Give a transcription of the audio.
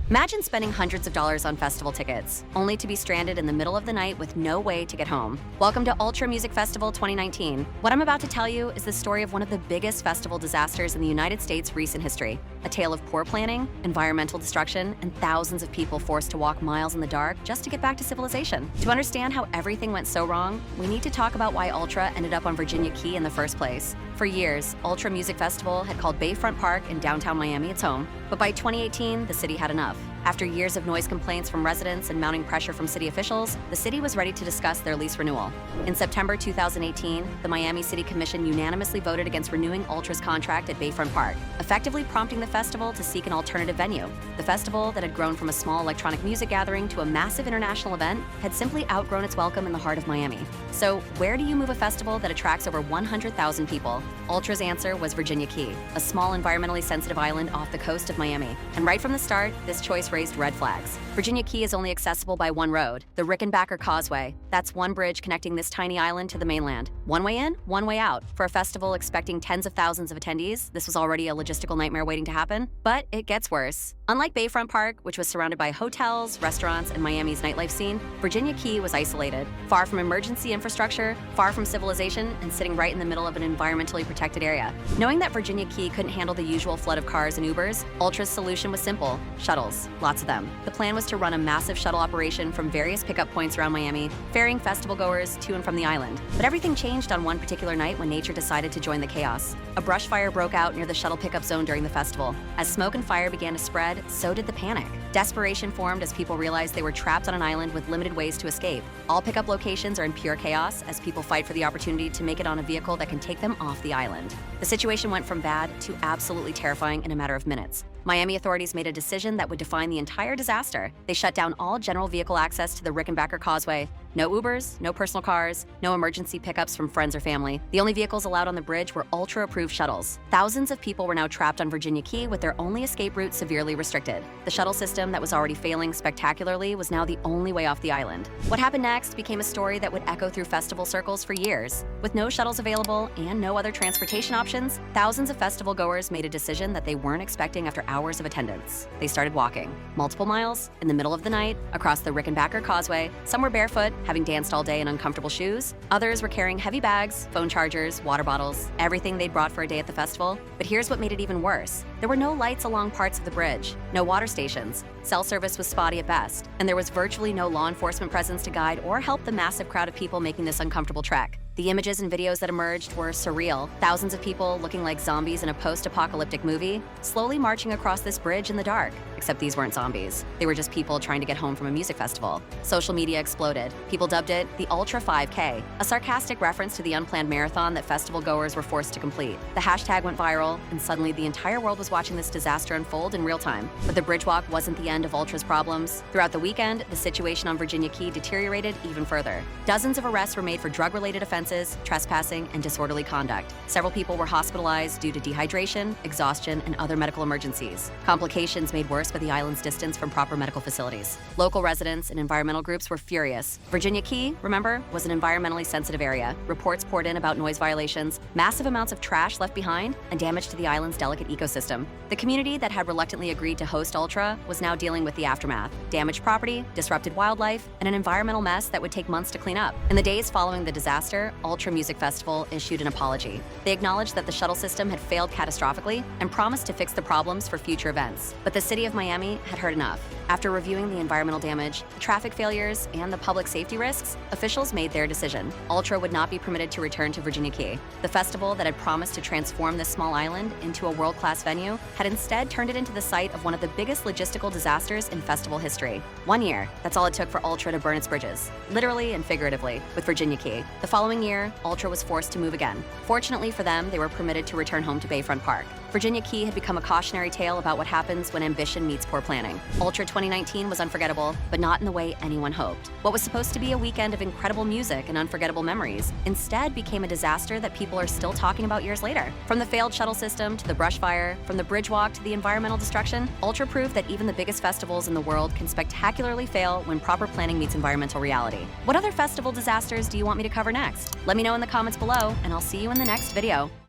Imagine spending hundreds of dollars on festival tickets, only to be stranded in the middle of the night with no way to get home. Welcome to Ultra Music Festival 2019. What I'm about to tell you is the story of one of the biggest festival disasters in the United States' recent history. A tale of poor planning, environmental destruction, and thousands of people forced to walk miles in the dark just to get back to civilization. To understand how everything went so wrong, we need to talk about why Ultra ended up on Virginia Key in the first place. For years, Ultra Music Festival had called Bayfront Park in downtown Miami its home, but by 2018, the city had enough. After years of noise complaints from residents and mounting pressure from city officials, the city was ready to discuss their lease renewal. In September 2018, the Miami City Commission unanimously voted against renewing Ultra's contract at Bayfront Park, effectively prompting the festival to seek an alternative venue. The festival, that had grown from a small electronic music gathering to a massive international event, had simply outgrown its welcome in the heart of Miami. So, where do you move a festival that attracts over 100,000 people? Ultra's answer was Virginia Key, a small environmentally sensitive island off the coast of Miami. And right from the start, this choice raised red flags. Virginia Key is only accessible by one road, the Rickenbacker Causeway. That's one bridge connecting this tiny island to the mainland. One way in, one way out. For a festival expecting tens of thousands of attendees, this was already a logistical nightmare waiting to happen. But it gets worse. Unlike Bayfront Park, which was surrounded by hotels, restaurants, and Miami's nightlife scene, Virginia Key was isolated, far from emergency infrastructure, far from civilization, and sitting right in the middle of an environmentally protected area. Knowing that Virginia Key couldn't handle the usual flood of cars and Ubers, Ultra's solution was simple: shuttles, lots of them. The plan was to run a massive shuttle operation from various pickup points around Miami, ferrying festival goers to and from the island. But everything changed on one particular night when nature decided to join the chaos. A brush fire broke out near the shuttle pickup zone during the festival. As smoke and fire began to spread, so did the panic. Desperation formed as people realized they were trapped on an island with limited ways to escape. All pickup locations are in pure chaos as people fight for the opportunity to make it on a vehicle that can take them off the island. The situation went from bad to absolutely terrifying in a matter of minutes. Miami authorities made a decision that would define the entire disaster. They shut down all general vehicle access to the Rickenbacker Causeway. No Ubers, no personal cars, no emergency pickups from friends or family. The only vehicles allowed on the bridge were Ultra-approved shuttles. Thousands of people were now trapped on Virginia Key with their only escape route severely restricted. The shuttle system that was already failing spectacularly was now the only way off the island. What happened next became a story that would echo through festival circles for years. With no shuttles available and no other transportation options, thousands of festival goers made a decision that they weren't expecting after hours of attendance. They started walking. Multiple miles, in the middle of the night, across the Rickenbacker Causeway. Some were barefoot, having danced all day in uncomfortable shoes. Others were carrying heavy bags, phone chargers, water bottles, everything they'd brought for a day at the festival. But here's what made it even worse. There were no lights along parts of the bridge, no water stations. Cell service was spotty at best, and there was virtually no law enforcement presence to guide or help the massive crowd of people making this uncomfortable trek. The images and videos that emerged were surreal. Thousands of people looking like zombies in a post-apocalyptic movie, slowly marching across this bridge in the dark. Except these weren't zombies. They were just people trying to get home from a music festival. Social media exploded. People dubbed it the Ultra 5K, a sarcastic reference to the unplanned marathon that festival goers were forced to complete. The hashtag went viral, and suddenly the entire world was watching this disaster unfold in real time. But the bridge walk wasn't the end of Ultra's problems. Throughout the weekend, the situation on Virginia Key deteriorated even further. Dozens of arrests were made for drug-related offenses, trespassing, and disorderly conduct. Several people were hospitalized due to dehydration, exhaustion, and other medical emergencies. Complications made worse by the island's distance from proper medical facilities. Local residents and environmental groups were furious. Virginia Key, remember, was an environmentally sensitive area. Reports poured in about noise violations, massive amounts of trash left behind, and damage to the island's delicate ecosystem. The community that had reluctantly agreed to host Ultra was now dealing with the aftermath: damaged property, disrupted wildlife, and an environmental mess that would take months to clean up. In the days following the disaster, Ultra Music Festival issued an apology. They acknowledged that the shuttle system had failed catastrophically and promised to fix the problems for future events. But the city of Miami had heard enough. After reviewing the environmental damage, the traffic failures, and the public safety risks, officials made their decision. Ultra would not be permitted to return to Virginia Key. The festival that had promised to transform this small island into a world-class venue had instead turned it into the site of one of the biggest logistical disasters in festival history. 1 year, that's all it took for Ultra to burn its bridges, literally and figuratively, with Virginia Key. The following year, Ultra was forced to move again. Fortunately for them, they were permitted to return home to Bayfront Park. Virginia Key had become a cautionary tale about what happens when ambition meets poor planning. Ultra 2019 was unforgettable, but not in the way anyone hoped. What was supposed to be a weekend of incredible music and unforgettable memories instead became a disaster that people are still talking about years later. From the failed shuttle system to the brush fire, from the bridge walk to the environmental destruction, Ultra proved that even the biggest festivals in the world can spectacularly fail when proper planning meets environmental reality. What other festival disasters do you want me to cover next? Let me know in the comments below, and I'll see you in the next video.